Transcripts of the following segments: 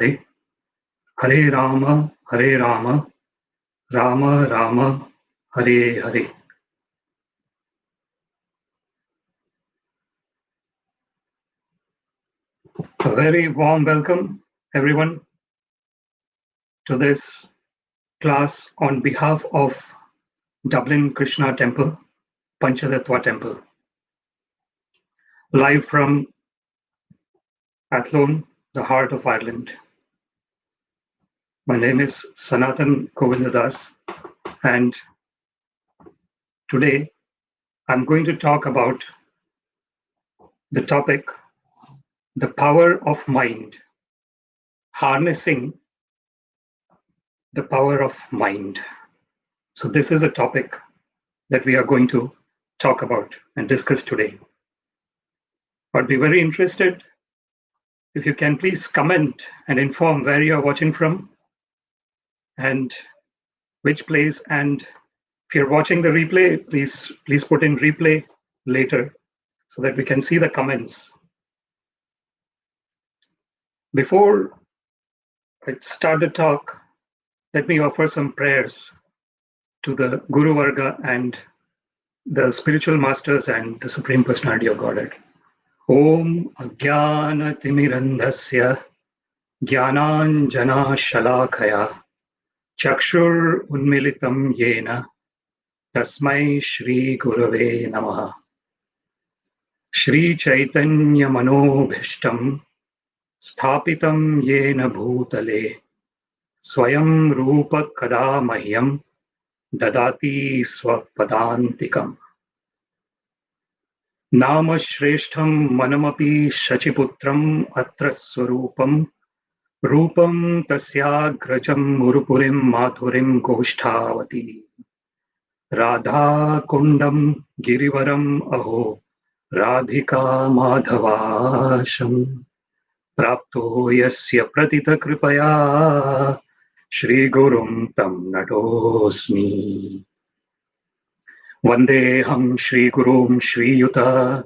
Hare, Hare Rama, Rama Rama, Hare Hare. A very warm welcome, everyone, to this class on behalf of Dublin Krishna Temple, Panchatattva Temple, live from Athlone, the heart of Ireland. My name is Sanatana Govinda, and today I'm going to talk about the topic, the power of mind, harnessing the power of mind. So this is a topic that we are going to talk about and discuss today. I'd be very interested if you can please comment and inform where you are watching from and which place, and if you're watching the replay, please put in replay later so that we can see the comments. Before I start the talk, let me offer some prayers to the Guru Varga and the spiritual masters and the Supreme Personality of Godhead. Om Ajnana Timirandhasya Jnananjana Shalakaya Chakshur Unmilitam Yena Tasmai Shri Gurave Namaha. Shri Chaitanya Manobhishtam Sthapitam Yena Bhutale Swayam Rupa Kada Mahyam Dadati Swapadantikam. Nama Shreshtham Manamapi Shachiputram Atra Swarupam Rupam Tasyagrajam Murupurim Mathurim Goshthavati Radha Kundam Girivaram Aho Radhika Madhavasham Prapto Yasya Pratita Kripaya Shri Gurum Tam Natosmi. Vandeham Shri Gurum Shri Yuta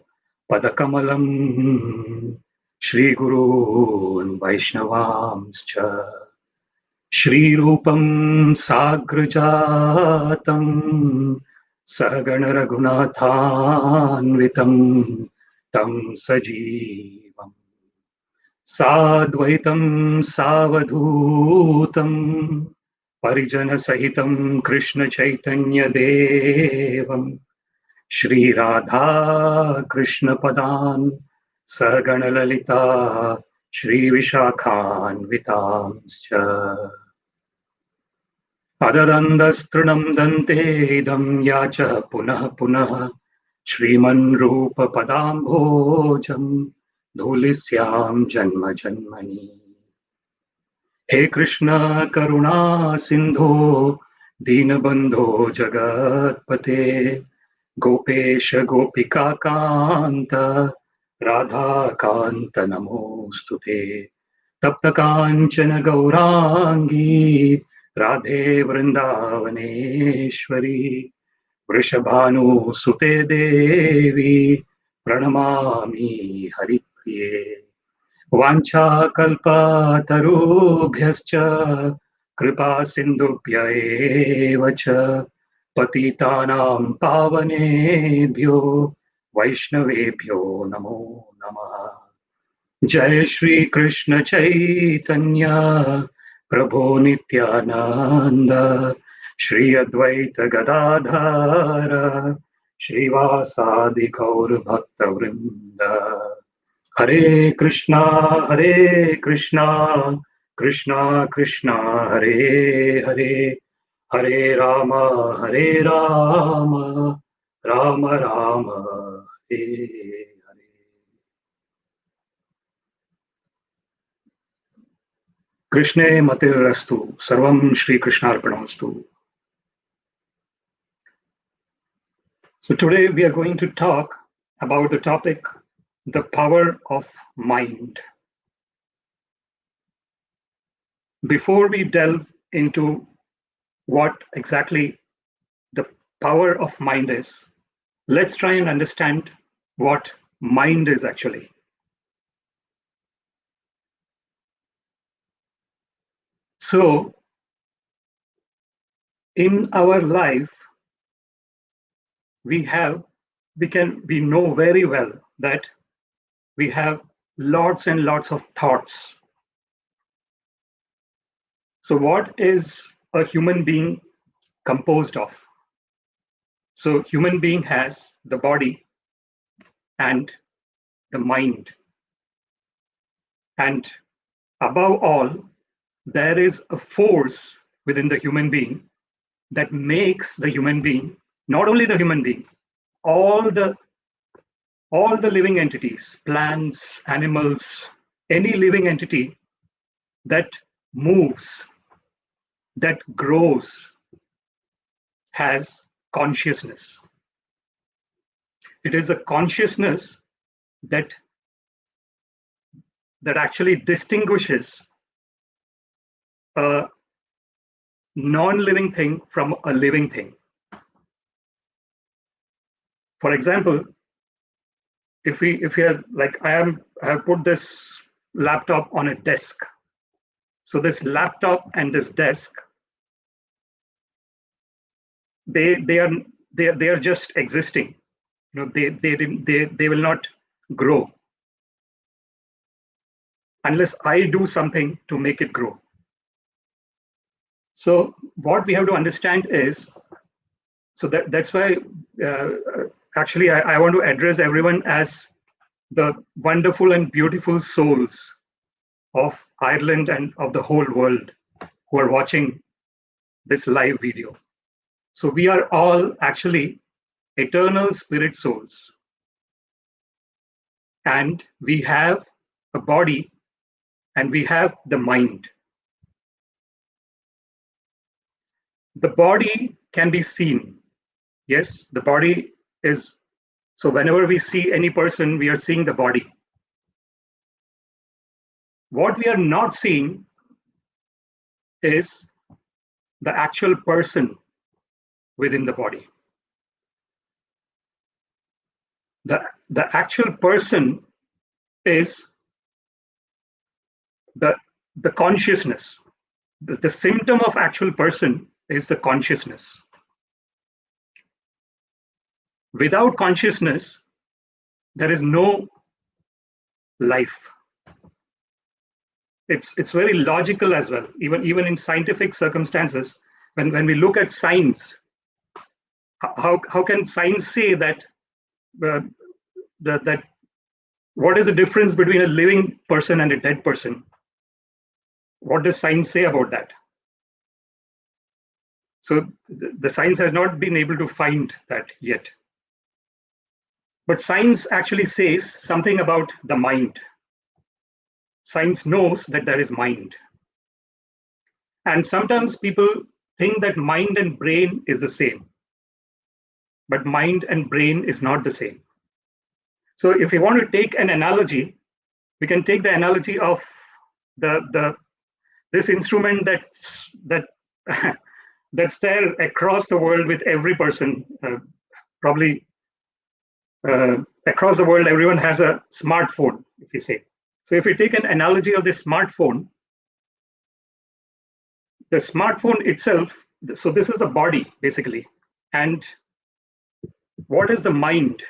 Padakamalam Shri Gurun Vaishnavamscha Shri Rupam Sagrajatam Sahagana Raghunathanvitam Tam Sajivam Sadvaitam Savadhutam Parijana Sahitam Krishna Chaitanya Devam Shri Radha Krishna Padan Sahagana Lalita Shri Viṣākān Vitamscha Adadandastranam Dante Idam Yacha Punah Punah Śrīman Rupa Padambhojam Dhulisyam Janma Janmani. He Krishna Karuna Sindho Dīnabandho Jagatpate Gopesha Gopika Kanta Radha Kanta Namostute Tapta Kanchana Gaurangi Radhe Vrindavaneshwari Vrishabhanu Sute Devi Pranamami Haripriye. Vancha kalpa tarubhyascha kripa sindhubhya evacha patitanam pavanebhyo vaishnavebhyo namo namaha. Jai Shri Krishna Chaitanya Prabhu Nityananda Shri Advaita Gadadhara Shri Vasadi Gaur Bhakta Vrinda. Hare Krishna, Krishna Krishna, Hare Hare, Hare Rama, Rama Rama, Hare Hare. Krishne Matirastu, Sarvam Shri Krishna Arpanamastu. So today we are going to talk about the topic, the power of mind. Before we delve into what exactly the power of mind is, let's try and understand what mind is actually. So in our life, we know very well that we have lots and lots of thoughts. So what is a human being composed of? So human being has the body and the mind. And above all, there is a force within the human being that makes the human being, not only the human being, all the living entities, plants, animals, any living entity that moves, that grows, has consciousness. It is a consciousness that actually distinguishes a non-living thing from a living thing. For example, if we are like I have put this laptop on a desk. So this laptop and this desk, they are just existing. They will not grow unless I do something to make it grow. So what we have to understand is, so that's why actually I want to address everyone as the wonderful and beautiful souls of Ireland and of the whole world who are watching this live video. So we are all actually eternal spirit souls. And we have a body and we have the mind. The body can be seen. Yes, the body is, so whenever we see any person, we are seeing the body. What we are not seeing is the actual person within the body. The actual person is the consciousness. The symptom of actual person is the consciousness. Without consciousness, there is no life. It's very logical as well. Even in scientific circumstances, when we look at science, how can science say that that what is the difference between a living person and a dead person? What does science say about that? So the science has not been able to find that yet. But science actually says something about the mind. Science knows that there is mind. And sometimes people think that mind and brain is the same. But mind and brain is not the same. So if we want to take an analogy, we can take the analogy of this instrument that's there across the world with every person. Probably across the world, everyone has a smartphone, if you say. So if we take an analogy of this smartphone, the smartphone itself, so this is the body basically. And what is the mind?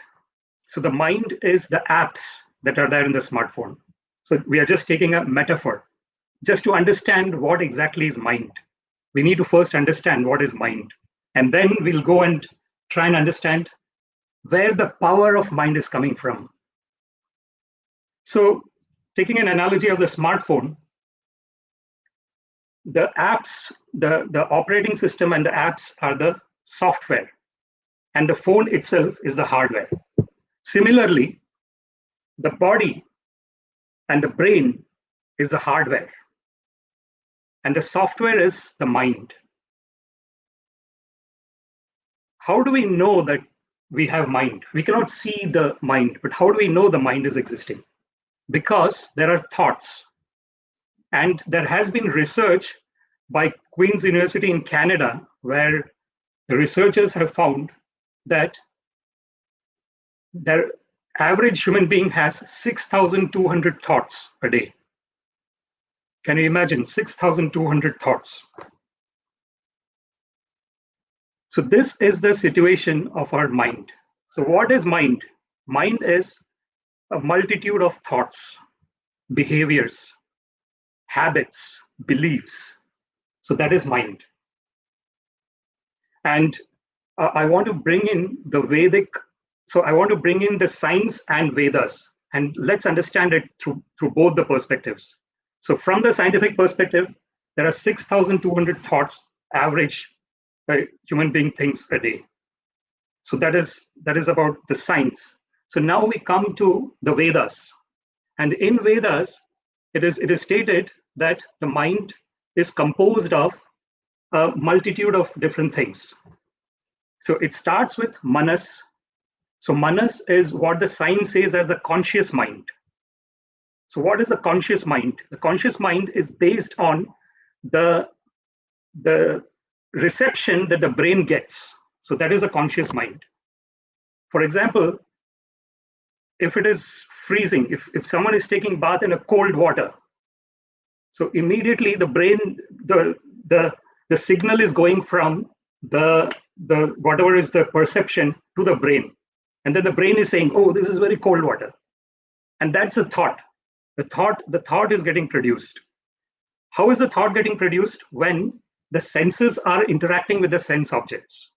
So the mind is the apps that are there in the smartphone. So we are just taking a metaphor. Just to understand what exactly is mind, we need to first understand what is mind. And then we'll go and try and understand where the power of mind is coming from. So taking an analogy of the smartphone, the apps, the operating system and the apps are the software, and the phone itself is the hardware. Similarly, the body and the brain is the hardware, and the software is the mind. How do we know that we have mind? We cannot see the mind, but how do we know the mind is existing? Because there are thoughts. And there has been research by Queen's University in Canada, where the researchers have found that their average human being has 6,200 thoughts a day. Can you imagine 6,200 thoughts? So this is the situation of our mind. So what is mind? Mind is a multitude of thoughts, behaviors, habits, beliefs. So that is mind. And I want to bring in the Vedic, so I want to bring in the science and Vedas, and let's understand it through both the perspectives. So from the scientific perspective, there are 6,200 thoughts average human being thinks a day. So that is about the science. So now we come to the Vedas, and in Vedas, it is stated that the mind is composed of a multitude of different things. So it starts with manas. So manas is what the science says as the conscious mind. So what is the conscious mind? The conscious mind is based on the reception that the brain gets. So that is a conscious mind. For example, if it is freezing, if someone is taking bath in a cold water, so immediately the brain, the signal is going from the whatever is the perception to the brain, and then the brain is saying, oh, this is very cold water, and that's a thought. The thought is getting produced. How is the thought getting produced? When the senses are interacting with the sense objects.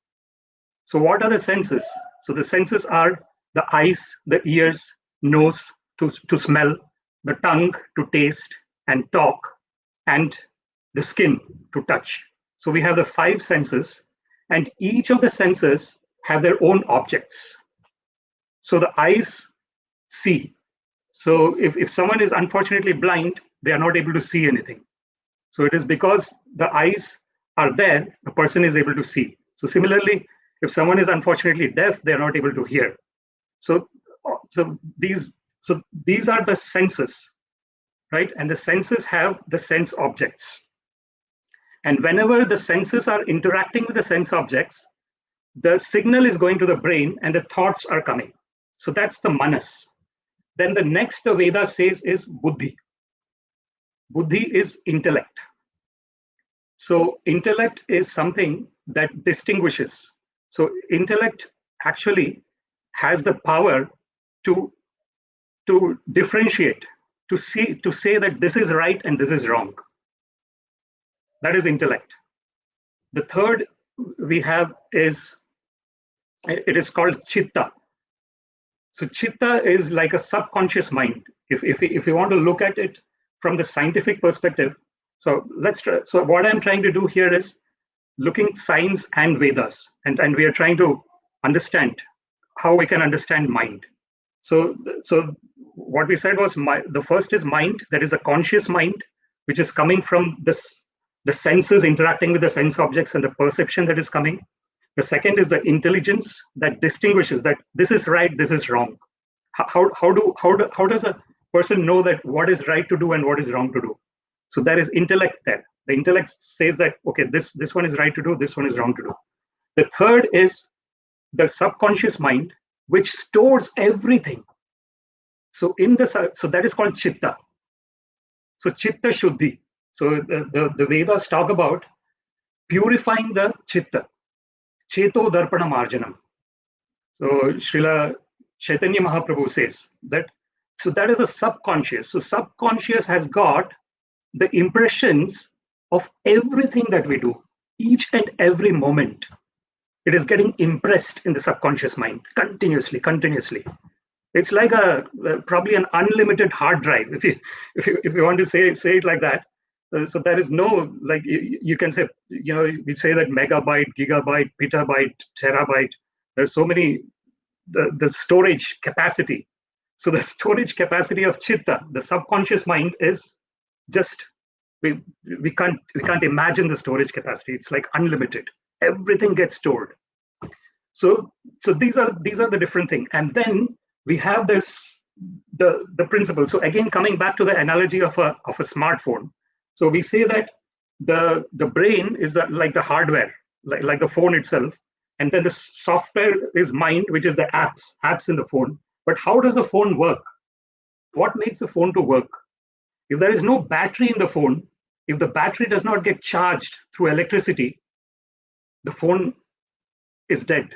So what are the senses? So the senses are the eyes, the ears, nose to smell, the tongue to taste and talk, and the skin to touch. So we have the 5 senses, and each of the senses have their own objects. So the eyes see. So if someone is unfortunately blind, they are not able to see anything. So it is because the eyes are there, the person is able to see. So similarly, if someone is unfortunately deaf, they are not able to hear. So these are the senses, right? And the senses have the sense objects. And whenever the senses are interacting with the sense objects, the signal is going to the brain and the thoughts are coming. So that's the manas. Then the next the Veda says is buddhi. Buddhi is intellect. So intellect is something that distinguishes. So intellect actually has the power to differentiate, to say that this is right and this is wrong. That is intellect. The third we have is, it is called chitta. So chitta is like a subconscious mind. If you want to look at it from the scientific perspective, so let's try. So what I'm trying to do here is looking science and Vedas, and we are trying to understand how we can understand mind. So what we said was the first is mind, that is a conscious mind, which is coming from the senses interacting with the sense objects and the perception that is coming. The second is the intelligence that distinguishes that this is right, this is wrong. How does a person know that what is right to do and what is wrong to do? So there is intellect there. The intellect says that, okay, this one is right to do, this one is wrong to do. The third is the subconscious mind, which stores everything. So that is called chitta. So chitta shuddhi. So the Vedas talk about purifying the chitta. Cheto darpana marjanam. So Srila Chaitanya Mahaprabhu says that, so that is a subconscious. So subconscious has got the impressions of everything that we do, each and every moment. It is getting impressed in the subconscious mind continuously. It's like probably an unlimited hard drive, if you want to say it like that. So there is no, like you can say, we say that megabyte, gigabyte, petabyte, terabyte. There's so many, the storage capacity. So the storage capacity of chitta, the subconscious mind, is just, we can't imagine the storage capacity. It's like unlimited. Everything gets stored. So these are the different things. And then we have the principle. So again, coming back to the analogy of a smartphone. So we say that the brain is like the hardware, like the phone itself, and then the software is mind, which is the apps in the phone. But how does the phone work? What makes the phone to work? If there is no battery in the phone, if the battery does not get charged through electricity, the phone is dead.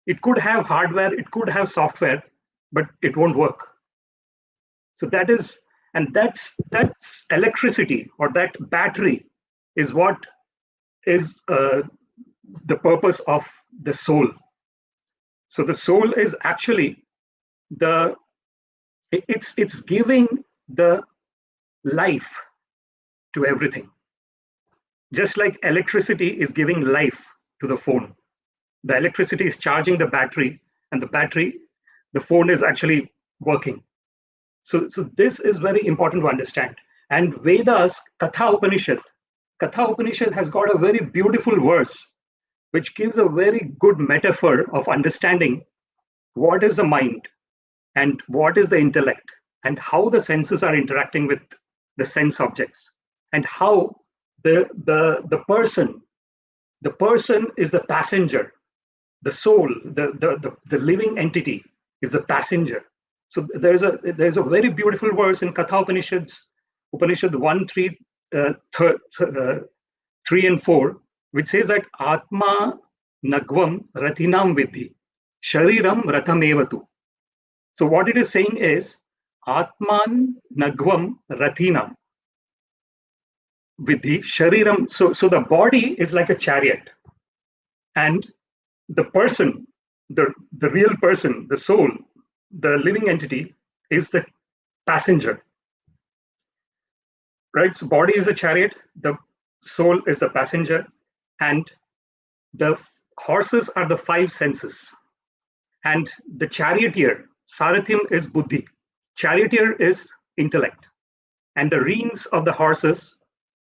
It could have hardware, it could have software, but it won't work. So that's electricity, or that battery is what is the purpose of the soul. So the soul is actually it's giving the life to everything. Just like electricity is giving life to the phone. The electricity is charging the battery, and the phone is actually working. So this is very important to understand. And Vedas, Katha Upanishad has got a very beautiful verse which gives a very good metaphor of understanding what is the mind and what is the intellect, and how the senses are interacting with the sense objects, and how the person is the passenger. The soul, the living entity, is the passenger. So there's a very beautiful verse in Katha Upanishad 1, 3, 3 and 4, which says that Atma Nagvam Rathinam Vidhi, Shariram Ratamevatu. So what it is saying is, Atman Nagvam Rathinam Vidhi, Shariram. So the body is like a chariot, and the person, the real person, the soul, the living entity, is the passenger. Right? So body is a chariot, the soul is the passenger, and the horses are the five senses. And the charioteer, Sarathim, is buddhi. Charioteer is intellect. And the reins of the horses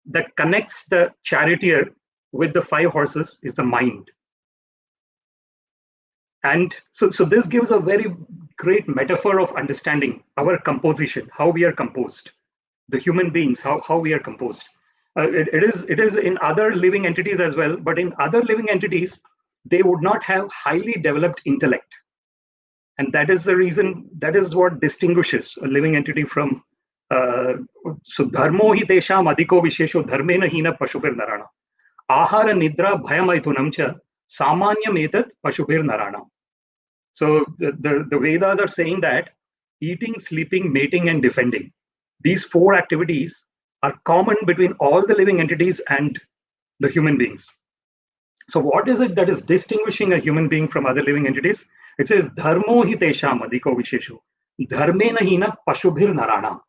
that connects the charioteer with the five horses is the mind. And so this gives a very great metaphor of understanding our composition, how we are composed, the human beings, how we are composed. It is in other living entities as well, but in other living entities, they would not have highly developed intellect. And that is the reason, that is what distinguishes a living entity from, so dharmo hi teṣāṁ adhiko vishesho dharmena hina pashupir narana. Ahara nidra bhayamaithunam cha samanyam etat pashupir narana. So the Vedas are saying that eating, sleeping, mating, and defending, these four activities are common between all the living entities and the human beings. So what is it that is distinguishing a human being from other living entities? It says, dharmo hi teṣāṁ adhiko vishesho dharmena hina pashubhir narana.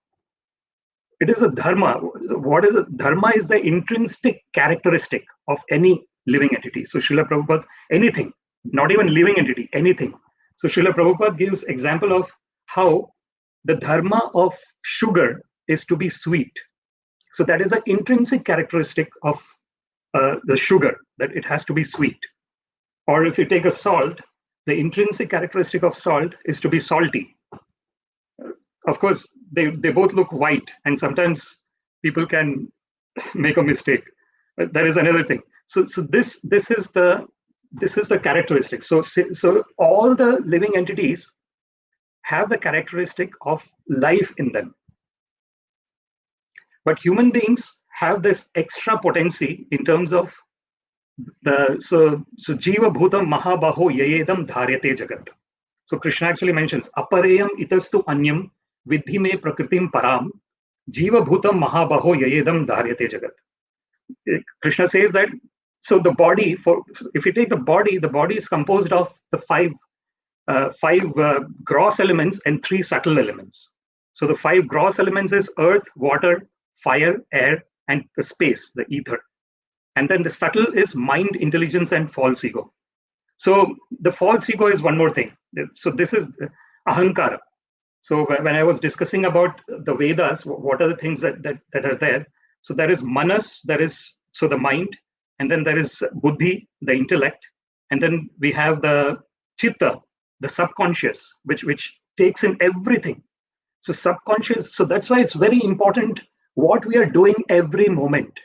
It is a dharma. What is it? Dharma is the intrinsic characteristic of any living entity. So Srila Prabhupada, anything, not even living entity, anything. So Srila Prabhupada gives example of how the dharma of sugar is to be sweet. So that is an intrinsic characteristic of the sugar, that it has to be sweet. Or if you take a salt, the intrinsic characteristic of salt is to be salty. Of course, they both look white, and sometimes people can make a mistake. That is another thing. So this is the characteristic. So all the living entities have the characteristic of life in them. But human beings have this extra potency in terms of so jiva bhutam mahabaho yayedam dharyate jagat. So Krishna actually mentions apareyam itastu anyam vidhi me prakritim param jiva bhutam mahabaho yayedam dharyate jagat. Krishna says that, so the body, if you take the body is composed of the five gross elements and 3 subtle elements. So the 5 gross elements is earth, water, fire, air, and the space, the ether. And then the subtle is mind, intelligence, and false ego. So the false ego is one more thing. So this is ahankara. So when I was discussing about the Vedas, what are the things that are there? So there is manas, there is the mind, and then there is buddhi, the intellect, and then we have the chitta, the subconscious, which takes in everything. So subconscious. So that's why it's very important what we are doing every moment.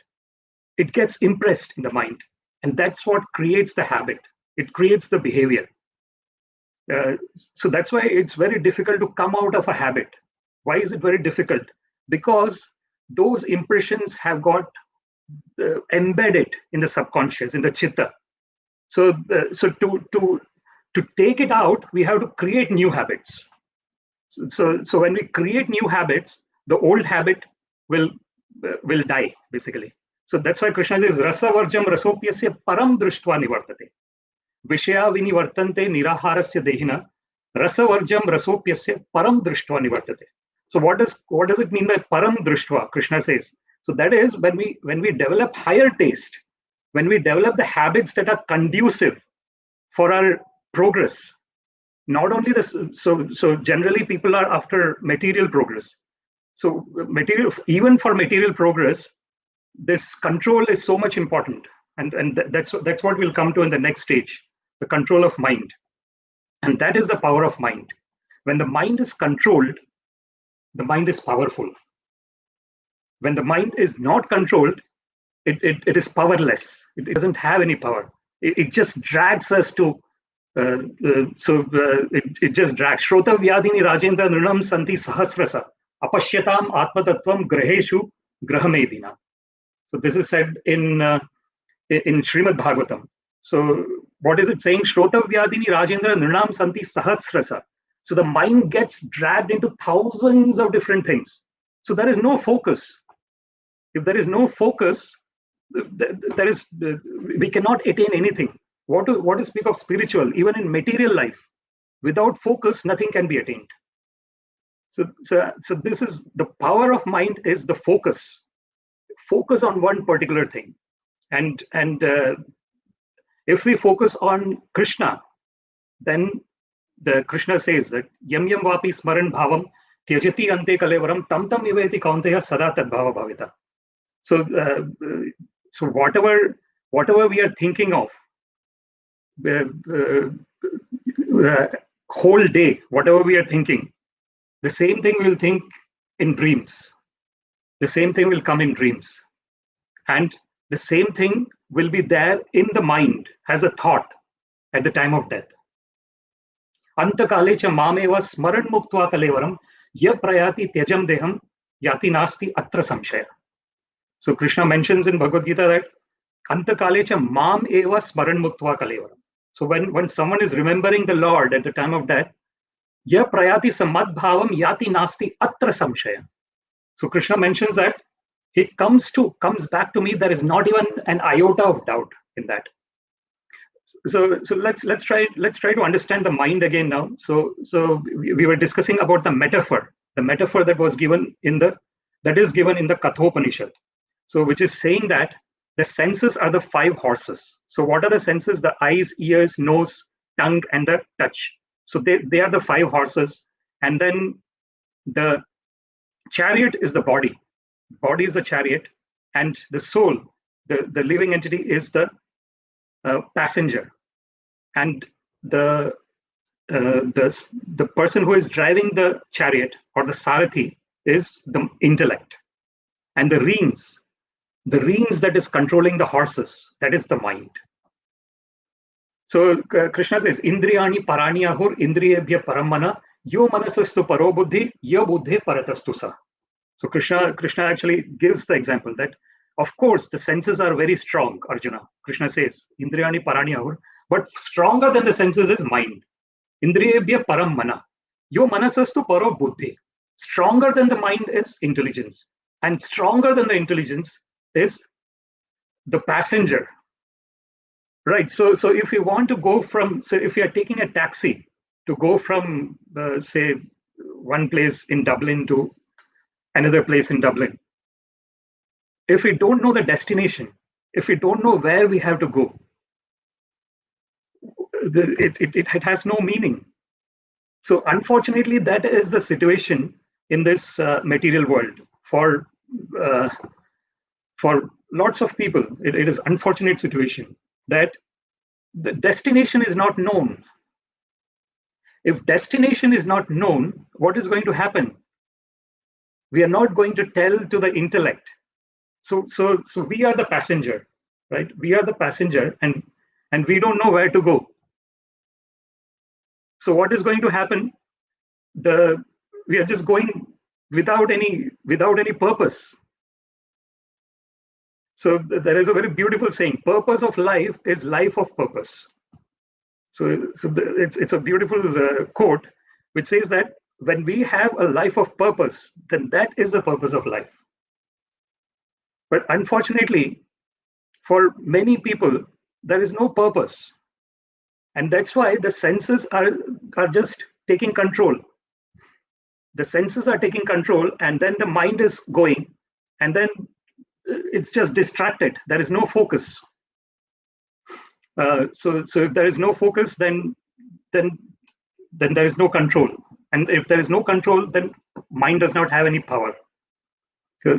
It gets impressed in the mind, and that's what creates the habit. It creates the behavior. So that's why it's very difficult to come out of a habit. Why is it very difficult? because those impressions have got embedded in the subconscious, in the chitta. So to take it out, we have to create new habits. So when we create new habits, the old habit will die, basically. So that's why Krishna says, rasa varjam rasopyasya param drishtva nivartate. Vishaya vinivartante niraharasya dehina. Rasa varjam rasopyasya param drishtva nivartate. So what does it mean by param drishtva? Krishna says. So that is when we develop higher taste, when we develop the habits that are conducive for our progress. Not only this, so generally people are after material progress. So even for material progress, this control is so much important, and that's what we'll come to in the next stage, the control of mind. And that is the power of mind. When the mind is controlled, the mind is powerful. When the mind is not controlled, it is powerless. It doesn't have any power. It just drags us to. It just drags. Shrota vyadini rajendra nrinam santi sahasrasa apashyatam atmatattvam graheshu grahamedina. So this is said in Śrīmad-Bhāgavatam. So what is it saying? Shrota vyadini rajendra nrinam santi sahasrasa. So the mind gets dragged into thousands of different things. So there is no focus. If there is no focus, we cannot attain anything. What to speak of spiritual? Even in material life, without focus, nothing can be attained. So this is the power of mind, is the focus. Focus on one particular thing, and if we focus on Krishna, then the Krishna says that yam yam vapi smaran bhavam tyajati ante kalevaraṁ tam tam iveti kaunteya sada tadbhava bhavita. So whatever we are thinking of, whole day, whatever we are thinking, the same thing we'll think in dreams. The same thing will come in dreams. And the same thing will be there in the mind as a thought at the time of death. Antakale cha mameva smaran muktva kalevaraṁ ya prayati tyajam deham yati nasti atra samshaya. So Krishna mentions in Bhagavad Gita that Antakale cha mam eva smaran muktva kalevaraṁ. So when someone is remembering the Lord at the time of death, ya prayati samadbhavam yati nasti atra samshaya. So Krishna mentions that he comes back to me. There is not even an iota of doubt in that. So let's try to understand the mind again now. So we were discussing about the metaphor that is given in the Kathopanishad. So which is saying that the senses are the 5 horses. So what are the senses? The eyes, ears, nose, tongue, and the touch. So they are the 5 horses. And then the chariot is the body. Body is the chariot, and the soul, the living entity, is the passenger. And the person who is driving the chariot, or the sarathi, is the intellect. And the reins that is controlling the horses, that is the mind. So Krishna says, Indriyani parani ahur indriyebhya paramana yo manasastu paro buddhi yo buddhe paratastu sa. So Krishna actually gives the example that, of course, the senses are very strong, Arjuna. Krishna says, Indriyani parani ahur, but stronger than the senses is mind. Indriyebhya param mana. Yo manasastu paro buddhi. Stronger than the mind is intelligence. And stronger than the intelligence is the passenger. Right. So if you want to go from, say, if you are taking a taxi to go from, say, one place in Dublin to another place in Dublin, if we don't know the destination, if we don't know where we have to go, it has no meaning. So unfortunately, that is the situation in this material world for lots of people. It is unfortunate situation that the destination is not known. If destination is not known, what is going to happen? We are not going to tell to the intellect. So we are the passenger, right? We are the passenger, and we don't know where to go. So what is going to happen? We are just going without any purpose. So there is a very beautiful saying: purpose of life is life of purpose. It's a beautiful quote which says that when we have a life of purpose, then that is the purpose of life. But unfortunately, for many people, there is no purpose. And that's why the senses are just taking control. The senses are taking control, and then the mind is going, and then it's just distracted. There is no focus. So if there is no focus, then there is no control. And if there is no control, then mind does not have any power.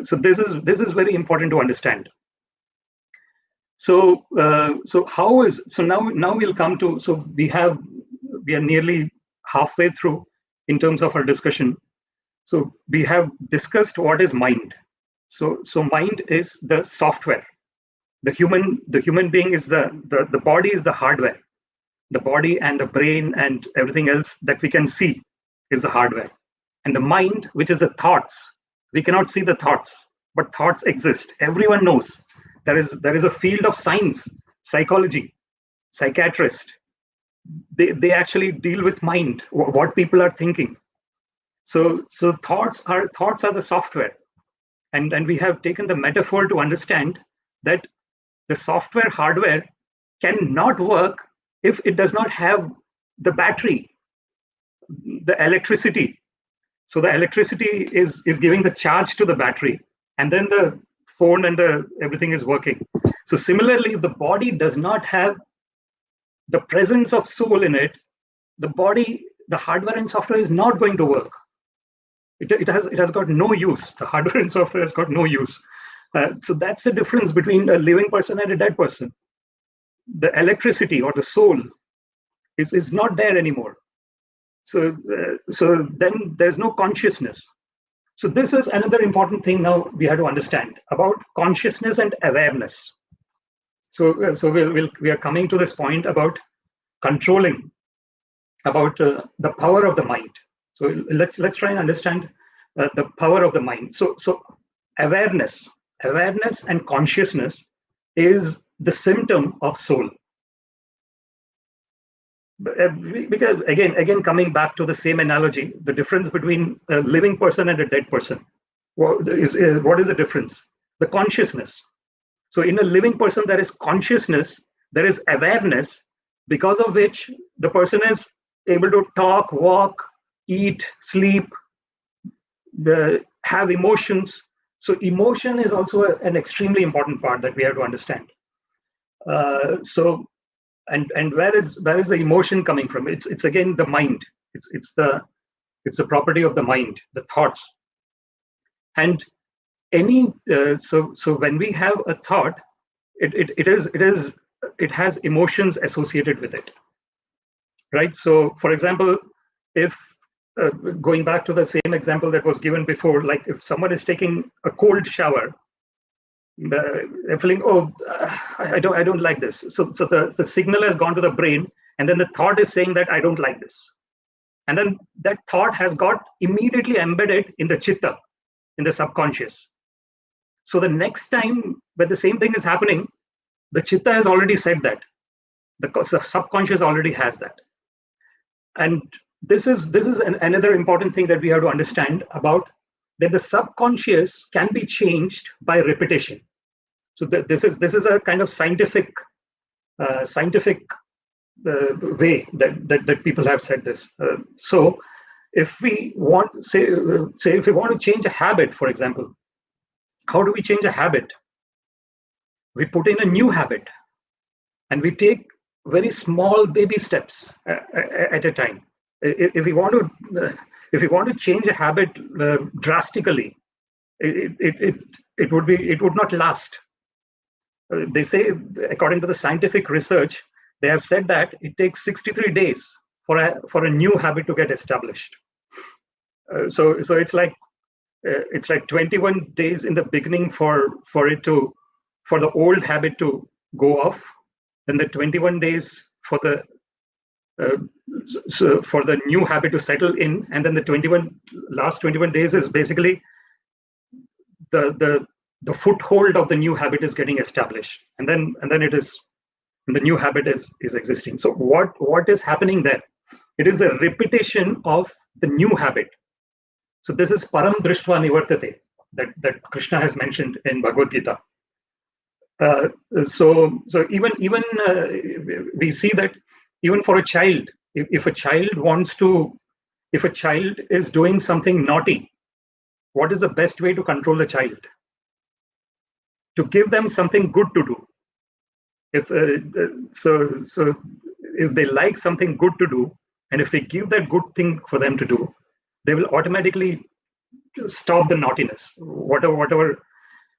So this is very important to understand. So now we'll come to, so we are nearly halfway through in terms of our discussion. So we have discussed what is mind. So mind is the software. The human being is the body is the hardware. The body and the brain and everything else that we can see is the hardware. And the mind, which is the thoughts, we cannot see the thoughts, but thoughts exist. Everyone knows. There is a field of science, psychology, psychiatrists. They actually deal with mind, what people are thinking. So thoughts are the software. And we have taken the metaphor to understand that the software hardware cannot work if it does not have the battery, the electricity. So the electricity is giving the charge to the battery, and then the phone and everything is working. So similarly, if the body does not have the presence of soul in it, the body, the hardware and software is not going to work. It has got no use. The hardware and software has got no use. So that's the difference between a living person and a dead person. The electricity or the soul is not there anymore. So then there's no consciousness. So this is another important thing now we have to understand about consciousness and awareness. So we are coming to this point about controlling, about the power of the mind. So let's try and understand the power of the mind. So awareness and consciousness is the symptom of soul. Because again coming back to the same analogy, the difference between a living person and a dead person, what is the difference? The consciousness. So in a living person there is consciousness, there is awareness, because of which the person is able to talk, walk, eat, sleep, have emotions. So emotion is also an extremely important part that we have to understand. And where is the emotion coming from? It's again the mind. It's the property of the mind, the thoughts. And so when we have a thought, it has emotions associated with it, right? So for example, if going back to the same example that was given before, like if someone is taking a cold shower, they're feeling, I don't like this. So the signal has gone to the brain, and then the thought is saying that I don't like this, and then that thought has got immediately embedded in the chitta, in the subconscious. So the next time when the same thing is happening, the chitta has already said that, because the subconscious already has that. And this is another important thing that we have to understand about, that the subconscious can be changed by repetition. So this is a kind of scientific way that people have said this. So if we want, say if we want to change a habit, for example, how do we change a habit? We put in a new habit, and we take very small baby steps at a time. If we want to change a habit drastically, it would not last. They say, according to the scientific research, they have said that it takes 63 days for a new habit to get established. So it's like 21 days in the beginning for the old habit to go off, then the 21 days for the so for the new habit to settle in, and then the last 21 days is basically the foothold of the new habit is getting established, and then the new habit is existing. So what is happening there? It is a repetition of the new habit. So this is param drishtva nivartate that Krishna has mentioned in Bhagavad Gita. So even we see that even for a child, if a child is doing something naughty, what is the best way to control the child? To give them something good to do. So if they like something good to do, and if we give that good thing for them to do, they will automatically stop the naughtiness, whatever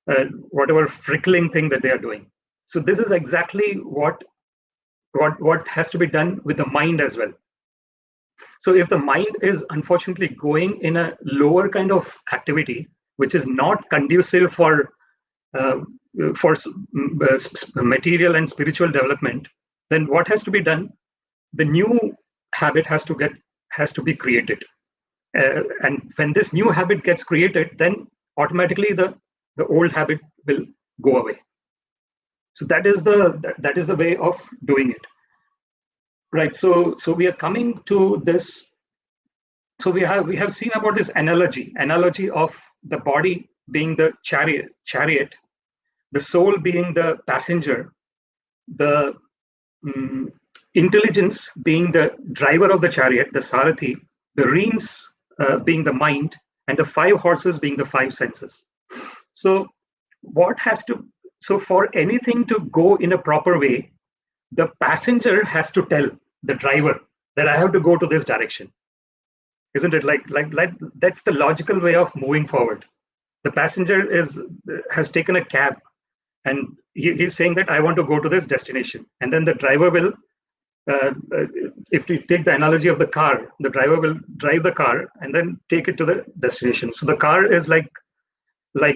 frickling thing that they are doing. So this is exactly what has to be done with the mind as well. So if the mind is unfortunately going in a lower kind of activity, which is not conducive for material and spiritual development, then what has to be done? The new habit has to be created, and when this new habit gets created, then automatically the old habit will go away. So that is the way of doing it, right? So we are coming to this. So we have seen about this analogy of the body being the chariot, the soul being the passenger, the intelligence being the driver of the chariot, the sarathi, the reins being the mind, and the 5 horses being the 5 senses. So for anything to go in a proper way, the passenger has to tell the driver that I have to go to this direction. Isn't it? Like that's the logical way of moving forward. The passenger has taken a cab, and he's saying that I want to go to this destination, and then the driver will, if we take the analogy of the car, the driver will drive the car and then take it to the destination. So the car is like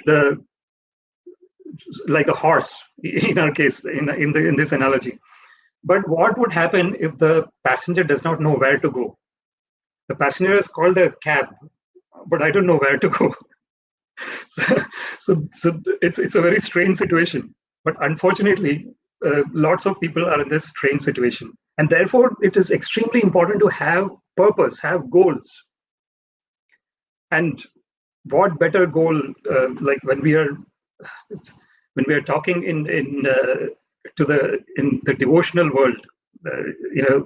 the horse in our case, in this analogy. But what would happen if the passenger does not know where to go? The passenger is called a cab, but I don't know where to go. So it's a very strange situation. But unfortunately, lots of people are in this strange situation, and therefore it is extremely important to have purpose, have goals. And what better goal? Like when we are talking in the devotional world,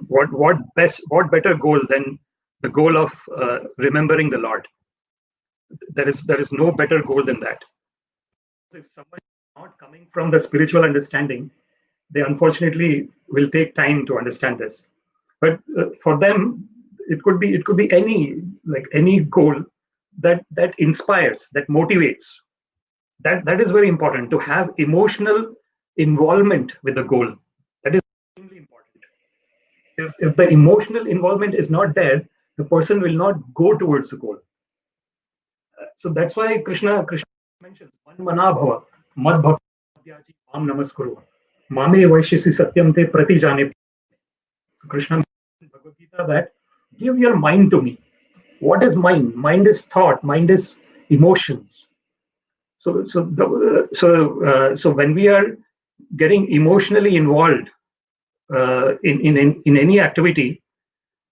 what better goal than the goal of remembering the Lord? There is no better goal than that. If someone is not coming from the spiritual understanding, they unfortunately will take time to understand this. But for them, it could be any goal that inspires, that motivates. That is very important, to have emotional involvement with the goal. That is extremely important. If the emotional involvement is not there, the person will not go towards the goal. So that's why Krishna mentions manmana bhava mad bhakti mam namaskuru mame vaishisi satyam te pratijane. Krishna mentions in Bhagavad Gita that give your mind to me. What is mind? Mind is thought. Mind is emotions. So when we are getting emotionally involved in any activity,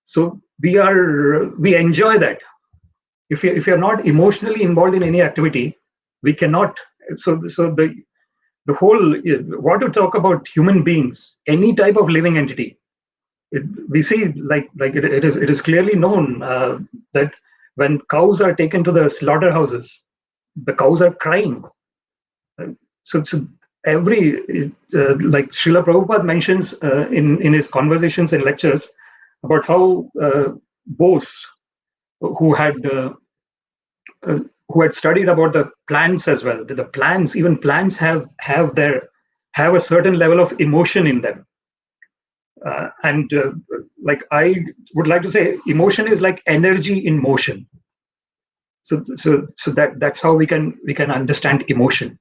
so we enjoy that. If you're not emotionally involved in any activity, we cannot. So the whole, what to talk about human beings, any type of living entity, we see it is clearly known that when cows are taken to the slaughterhouses, the cows are crying. So every like Srila Prabhupada mentions in his conversations and lectures about how Bose, who had studied about the plants as well. The plants, even plants have a certain level of emotion in them, and like I would like to say, emotion is like energy in motion. So that's how we can understand emotion.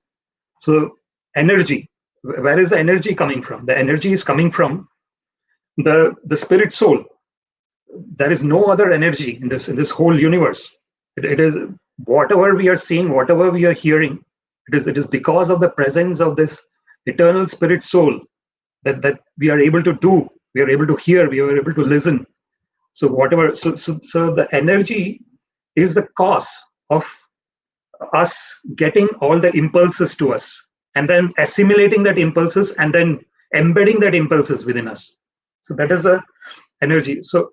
So energy, where is the energy coming from? The energy is coming from the spirit soul, there is no other energy in this whole universe. It is whatever we are seeing, whatever we are hearing. It is because of the presence of this eternal spirit soul that we are able to do, we are able to hear, we are able to listen. So whatever, so the energy is the cause of us getting all the impulses to us, and then assimilating that impulses, and then embedding that impulses within us. So that is the energy. So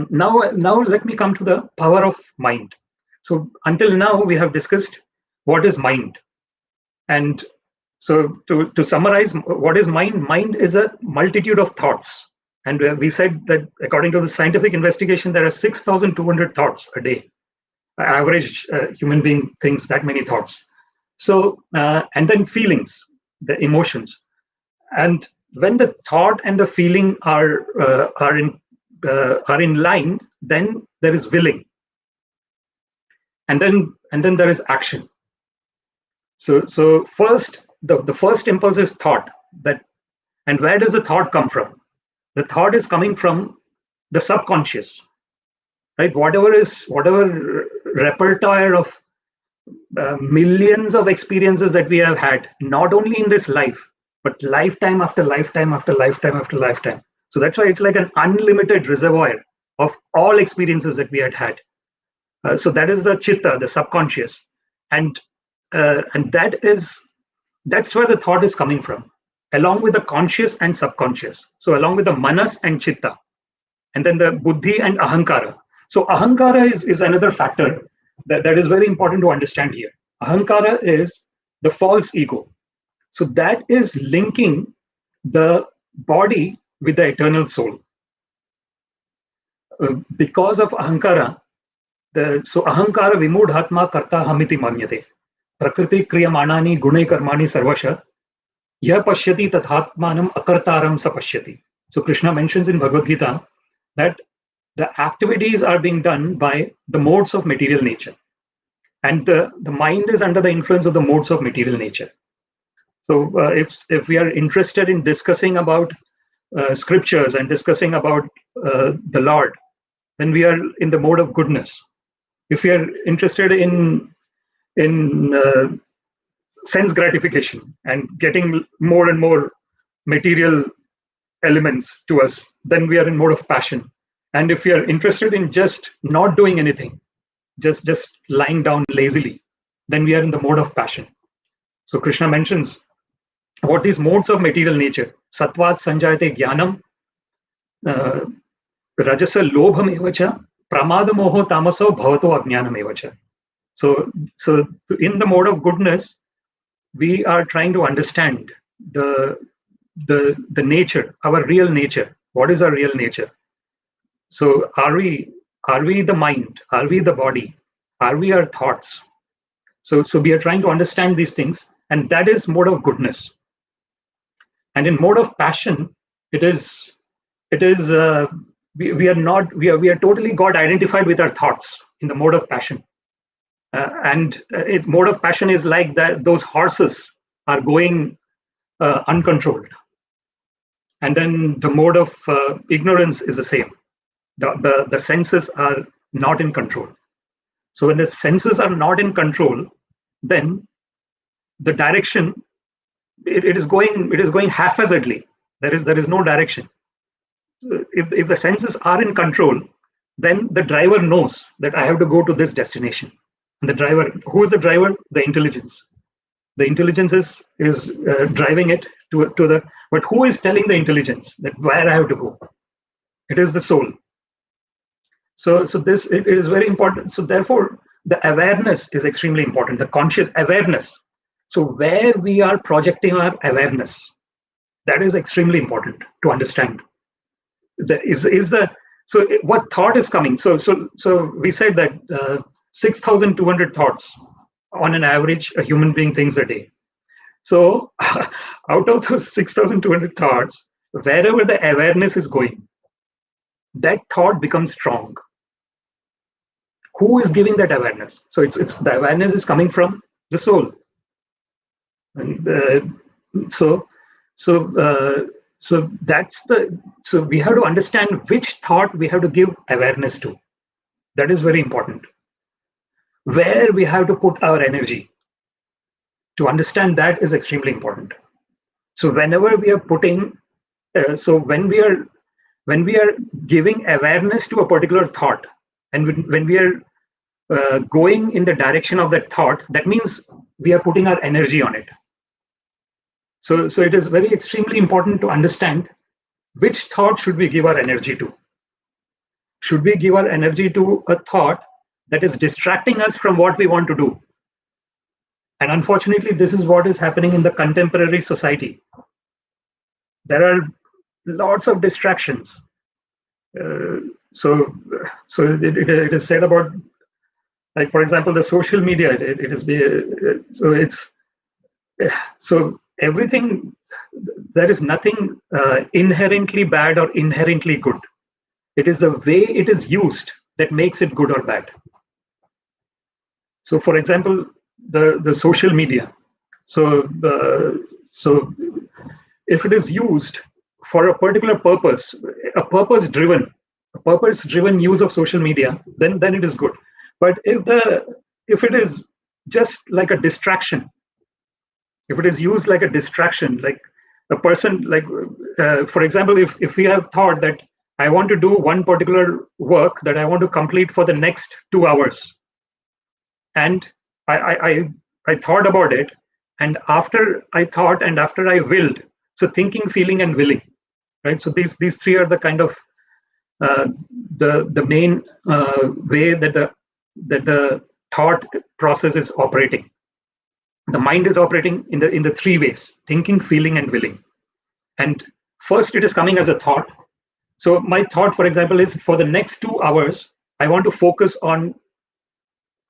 now let me come to the power of mind. So until now we have discussed what is mind, and so to summarize, what is mind? Mind is a multitude of thoughts, and we said that according to the scientific investigation, there are 6,200 thoughts a day. Average human being thinks that many thoughts. So and then feelings, the emotions, and when the thought and the feeling are in line, then there is willing, and then there is action. So first, the first impulse is thought. That, and where does the thought come from? The thought is coming from the subconscious, right? Whatever repertoire of millions of experiences that we have had, not only in this life, but lifetime after lifetime after lifetime after lifetime. So that's why it's like an unlimited reservoir of all experiences that we had. So that is the chitta, the subconscious, and that's where the thought is coming from, along with the conscious and subconscious. So along with the manas and chitta, and then the buddhi and ahankara. So ahankara is another factor that is very important to understand here. Ahankara is the false ego. So that is linking the body with the eternal soul. Because of ahankara, so ahankara vimudhatma karta hamiti manyate. Prakriti kriyamanani gune karmani sarvasha yah pashyati tathatmanam akartaram sa pashyati. So Krishna mentions in Bhagavad Gita that the activities are being done by the modes of material nature, and the mind is under the influence of the modes of material nature. So if we are interested in discussing about scriptures and discussing about the Lord, then we are in the mode of goodness. If we are interested in sense gratification and getting more and more material elements to us, then we are in mode of passion. And if we are interested in just not doing anything, just lying down lazily, then we are in the mode of passion. So Krishna mentions what these modes of material nature: sattvat sanjayate jnanam, rajasa lobham evacha, pramada moho tamaso bhavato ajnanam evacha. So in the mode of goodness, we are trying to understand the nature, our real nature. What is our real nature? So are we the mind? Are we the body? Are we our thoughts? So we are trying to understand these things, and that is mode of goodness. And in mode of passion, we are totally got identified with our thoughts in the mode of passion. Mode of passion is like that those horses are going uncontrolled. And then the mode of ignorance is the same. The senses are not in control. So when the senses are not in control, then the direction, it is going haphazardly. There is no direction. If the senses are in control, then the driver knows that I have to go to this destination. And the driver, who is the driver? The intelligence. The intelligence is driving it to the. But who is telling the intelligence that where I have to go? It is the soul. So this it is very important. So therefore, the awareness is extremely important. The conscious awareness. So where we are projecting our awareness, that is extremely important to understand. So what thought is coming? So we said that 6,200 thoughts on an average a human being thinks a day. So out of those 6,200 thoughts, wherever the awareness is going, that thought becomes strong. Who is giving that awareness? So it's the awareness is coming from the soul. And so So so we have to understand which thought we have to give awareness to. That is very important. Where we have to put our energy. To understand that is extremely important. So whenever we are putting, when we are giving awareness to a particular thought, and when we are going in the direction of that thought, that means we are putting our energy on it. So it is very extremely important to understand which thought should we give our energy to. Should we give our energy to a thought that is distracting us from what we want to do? And unfortunately, this is what is happening in the contemporary society. There are lots of distractions. So it is said about, like, for example, the social media. So everything, there is nothing inherently bad or inherently good. It is the way it is used that makes it good or bad. So, for example, the social media. So if it is used for a particular purpose, a purpose-driven use of social media, then it is good. But if it is just like a distraction, if it is used like a distraction, like a person, like for example, if we have thought that I want to do one particular work that I want to complete for the next 2 hours, and I thought about it, and after I thought and after I willed, so thinking, feeling, and willing, right? So these three are the kind of the main way that the thought process is operating. The mind is operating in the 3 ways: thinking, feeling, and willing. And first, it is coming as a thought. So my thought, for example, is for the next 2 hours, I want to focus on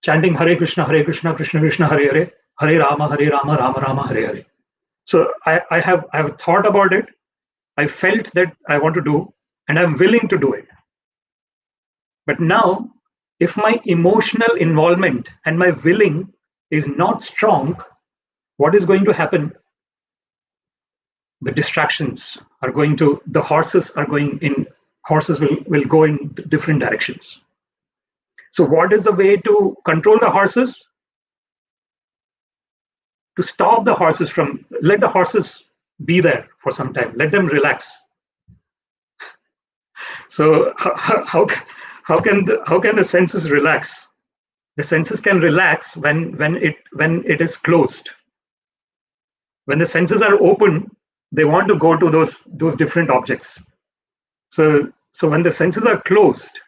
chanting Hare Krishna, Krishna Krishna, Hare Hare, Hare Rama, Rama Rama, Hare Hare. So I have thought about it. I felt that I want to do, and I'm willing to do it. But now, if my emotional involvement and my willing is not strong, what is going to happen? The distractions are going to, the horses will go in different directions. So what is the way to control the horses? To stop the horses let the horses be there for some time, let them relax. So how can the senses relax? The senses can relax when it is closed. When the senses are open, they want to go to those different objects. So when the senses are closed,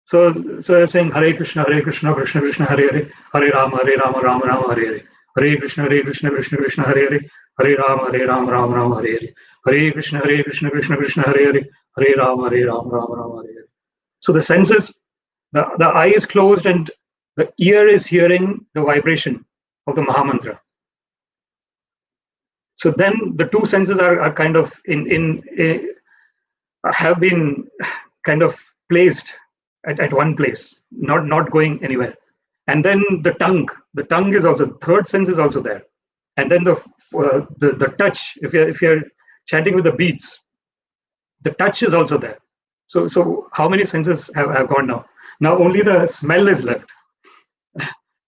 so they're saying Hare Krishna, Krishna Krishna, Hare Hare, Hare Rama, Rama Rama, Hare Hare, Hare Krishna, Krishna Krishna, Hare Hare, Hare Rama, Rama Rama, Hare Hare, Hare Krishna, Krishna Krishna, Hare Hare, Hare Rama, Rama, Hare Hare. So the senses, the eye is closed and the ear is hearing the vibration of the Mahamantra. So then the two senses are kind of have been kind of placed at one place, not going anywhere. And then the tongue is also, third sense is also there. And then the touch, if you're chanting with the beads, the touch is also there. So how many senses have gone now? Now only the smell is left.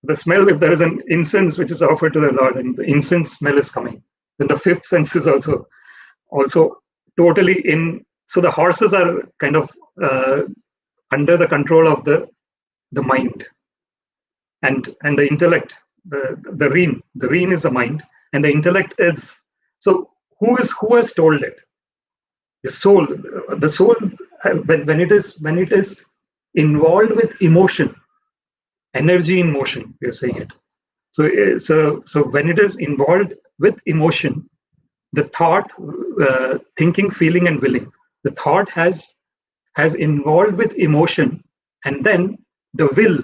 The smell, if there is an incense which is offered to the Lord, and the incense smell is coming, then the fifth sense is also totally in. So the horses are kind of under the control of the mind, and the intellect. The reen is the mind, and the intellect is. So who has told it? The soul. The soul, when it is involved with emotion, energy in motion, we are saying it. So when it is involved with emotion, the thought, thinking, feeling, and willing, the thought has involved with emotion, and then the will.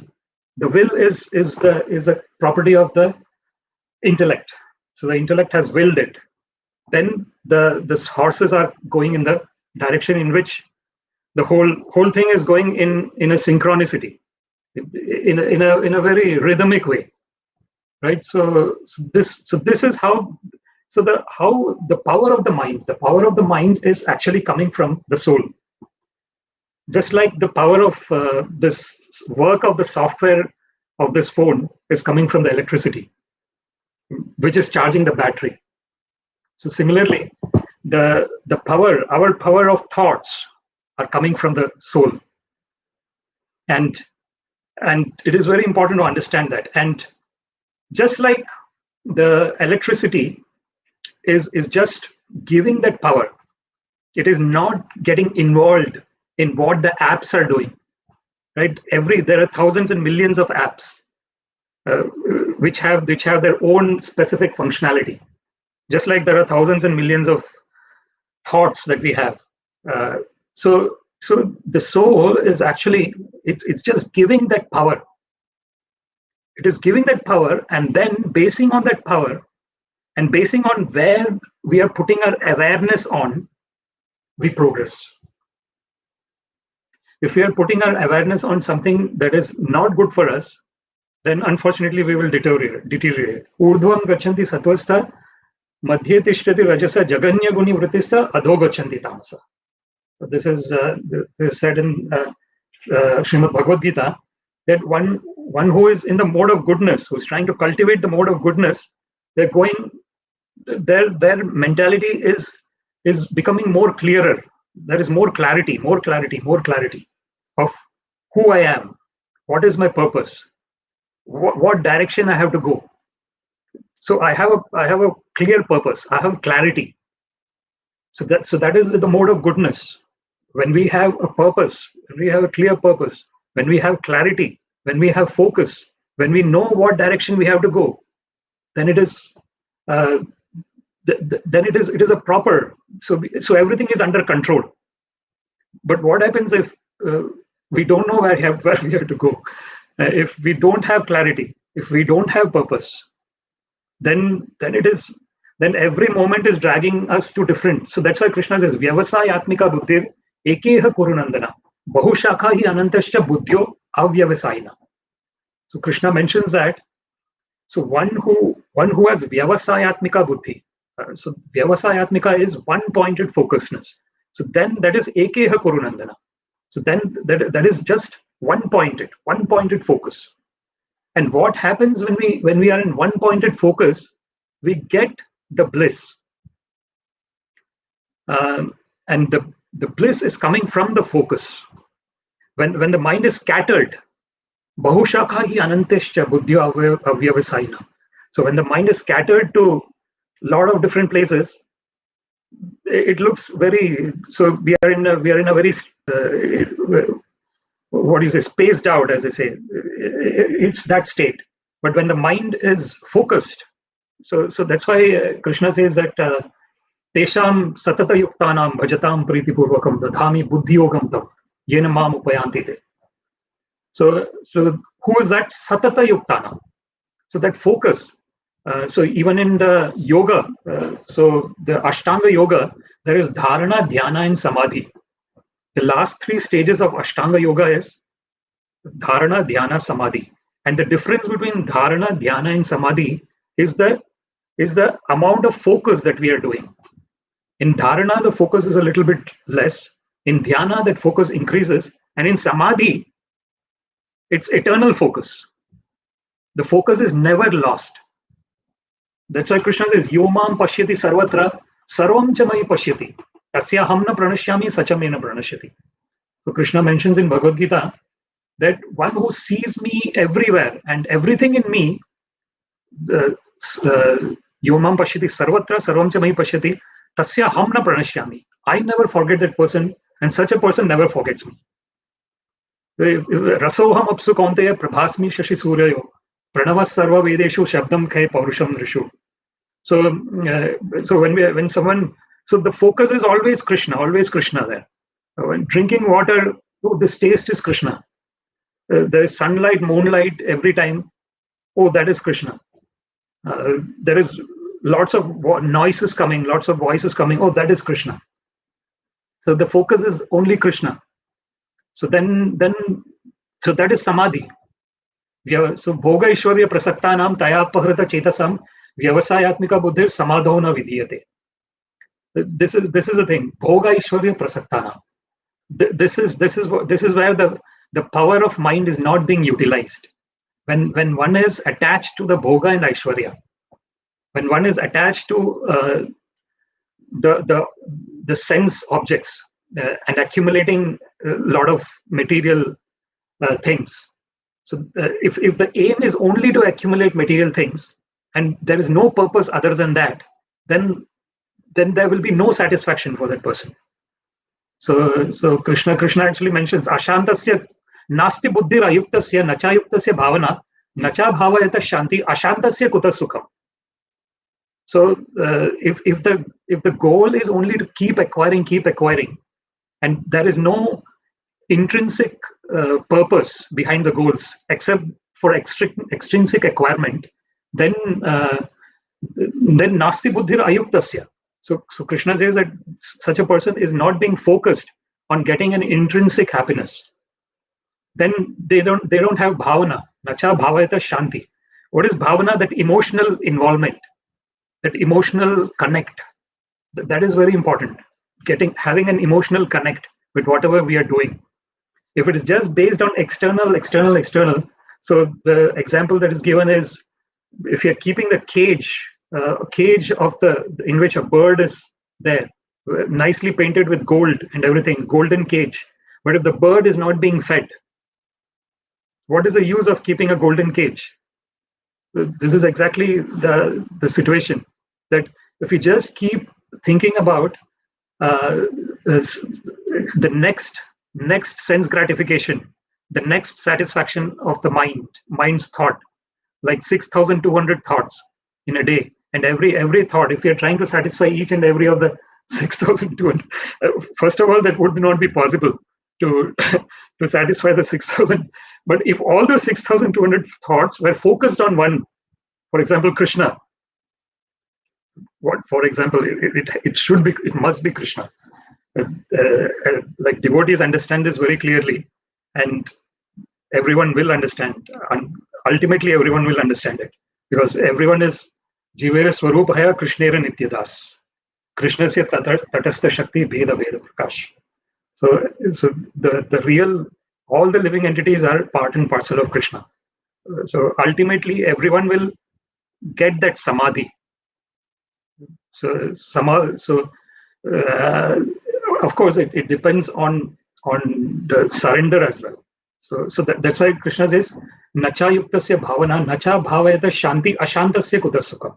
The will is a property of the intellect. So the intellect has willed it. Then the horses are going in the direction in which the whole thing is going in a synchronicity, in a very rhythmic way, right? So this is how So the power of the mind is actually coming from the soul. Just like the power of this work of the software of this phone is coming from the electricity, which is charging the battery. So similarly, our power of thoughts are coming from the soul. And it is very important to understand that. And just like the electricity is just giving that power, it is not getting involved in what the apps are doing, right? There are thousands and millions of apps which have their own specific functionality. Just like there are thousands and millions of thoughts that we have. So the soul is actually, it's just giving that power. It is giving that power, and then basing on that power and basing on where we are putting our awareness on, we progress. If we are putting our awareness on something that is not good for us, then unfortunately we will deteriorate. Urdhvam gachanti satvastha, madhye tishtati rajasa, jaganya guni vritistha, adho gachanti tamasa. This is said in Śrīmad-Bhāgavatam, that one who is in the mode of goodness, who is trying to cultivate the mode of goodness, their mentality is becoming more clearer. There is more clarity of who I am, what is my purpose, what direction I have to go. So I have a clear purpose. I have clarity. So that is the mode of goodness. When we have a purpose, when we have a clear purpose, when we have clarity, when we have focus, when we know what direction we have to go, then it is a proper. So everything is under control. But what happens if we don't know where we have to go? If we don't have clarity, if we don't have purpose, then every moment is dragging us to different. So that's why Krishna says, Vyavasayatmika buddhir ekeha kurunandana bahushakha hi anantascha buddhyo avyavasayina. So Krishna mentions that. So one who has Vyavasayatmika buddhi. So Vyavasayatmika is one-pointed focusedness. So then that is ekeha kurunandana. So then that is just one-pointed focus. And what happens when we are in one-pointed focus, we get the bliss. And the bliss is coming from the focus. When the mind is scattered, bahushakha hi anantescha buddhya avyavasayina. So when the mind is scattered to a lot of different places, it looks very. So we are in a very what do you say, spaced out, as they say. It's that state. But when the mind is focused, so that's why Krishna says that teṣāṁ satata yuktānam bhajatam pritipurvakam dadhami buddhiyogam tam yena mam upayanti te. So who is that satata yuktana? So that focus. So even in the yoga, so the Ashtanga yoga, there is dharana, dhyana, and samadhi. The last three stages of Ashtanga yoga is dharana, dhyana, samadhi. And the difference between dharana, dhyana, and samadhi is the amount of focus that we are doing. In dharana, the focus is a little bit less. In dhyana, that focus increases. And in samadhi, it's eternal focus. The focus is never lost. That's why Krishna says, Yomam pashyati sarvatra, sarvam cha mai pashyati. Tasya hamna pranashyami, sachamena pranashyati. So Krishna mentions in Bhagavad Gita that one who sees me everywhere and everything in me, Yomam pashyati sarvatra, sarvam cha mai pashyati, tasya hamna pranashyami. I never forget that person, and such a person never forgets me. Rasoham apsu kaunteya prabhasmi shashi suryayo pranavas sarva vedeshu shabdam khay paurusham rishu. So when someone, so the focus is always Krishna there. When drinking water, oh, this taste is Krishna. There is sunlight, moonlight every time. Oh, that is Krishna. There is lots of noises coming, lots of voices coming. Oh, that is Krishna. So the focus is only Krishna. So so that is samadhi. So bhoga ishwarya prasaktanam taya pahrata chetasam Vyavasayatmika buddhir samadho na vidiyate. This is the thing. Bhoga Ishwarya prasaktana. This is where the power of mind is not being utilized. When one is attached to the bhoga and Aishwarya, when one is attached to the sense objects and accumulating a lot of material things. So if the aim is only to accumulate material things and there is no purpose other than that, then there will be no satisfaction for that person. So Krishna actually mentions ashantasya nasti buddhir ayuktasya nacha yuktasya bhavana nacha bhavayata shanti ashantasya kuta sukham. So if the goal is only to keep acquiring, and there is no intrinsic purpose behind the goals except for extrinsic acquirement, then nasti buddhir ayuktasya. So Krishna says that such a person is not being focused on getting an intrinsic happiness. Then they don't have bhavana. Nacha bhavayata shanti. What is bhavana? That emotional involvement, that emotional connect. That is very important. Having an emotional connect with whatever we are doing. If it is just based on external. So the example that is given is if you're keeping the cage in which a bird is there, nicely painted with gold and everything, golden cage. But if the bird is not being fed, what is the use of keeping a golden cage? This is exactly the situation, that if you just keep thinking about the next sense gratification, the next satisfaction of the mind's thought, like 6,200 thoughts in a day, and every thought, if you're trying to satisfy each and every of the 6,200, first of all, that would not be possible to satisfy the 6,000. But if all the 6,200 thoughts were focused on one, for example, Krishna. What, for example, it must be Krishna. Like devotees understand this very clearly, and everyone will understand. And ultimately, everyone will understand it, because everyone is Jivera Swarupaya Krishnera Nityadas. Krishnasya Tatastha Shakti Veda Prakash. So the real, all the living entities are part and parcel of Krishna. So ultimately, everyone will get that samadhi. Of course, it depends on the surrender as well. So that's why Krishna says, Nacha yuktasya bhavana, nacha bhavayata shanti ashantasya kuta sukha.